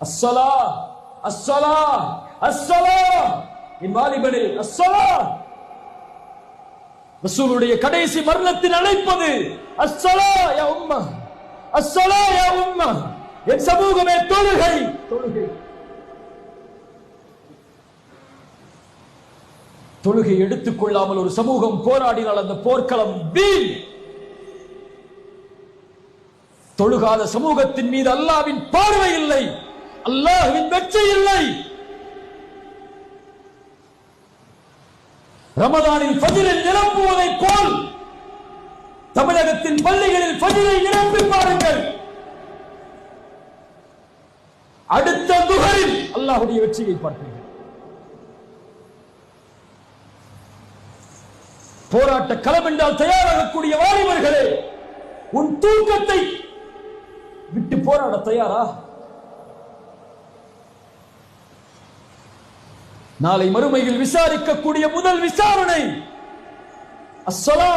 அஸ்ஸலா அஸ்ஸலா அஸ்ஸலா இமாலிபனே அஸ்ஸலா. ரசூலுடைய கடைசி மரணத்தின் அழைப்பது அஸ்ஸலா யா உம்மா, அஸ்ஸலா யா உம்மா. என் சமூகமே தொழுகை தொழுகை தொழுகை எடுத்துக் கொள்ளாமல் ஒரு சமூகம் போராடினால் அந்த போர்க்களம் வீண். தொழுகாத சமூகத்தின் மீது அல்லாஹ்வின் பார்வை இல்லை, அல்லாஹ்வின் வெற்றி இல்லை. ரமதானில் ஃபஜ்ரை நிரப்புவதைப் போல் தமிழகத்தின் பள்ளிகளில் ஃபஜ்ரை நிரப்பி பாருங்கள். அடுத்த துஹரில் அல்லாஹ்வுடைய வெற்றியை பார்ப்பீர்கள். போராட்ட களம் என்றால் தயாராகக்கூடிய வாலிபர்களே, உன் தூக்கத்தை விட்டு போராட தயாரா? நாளை மறுமையில் விசாரிக்கக்கூடிய முதல் விசாரணை அஸ்ஸலா.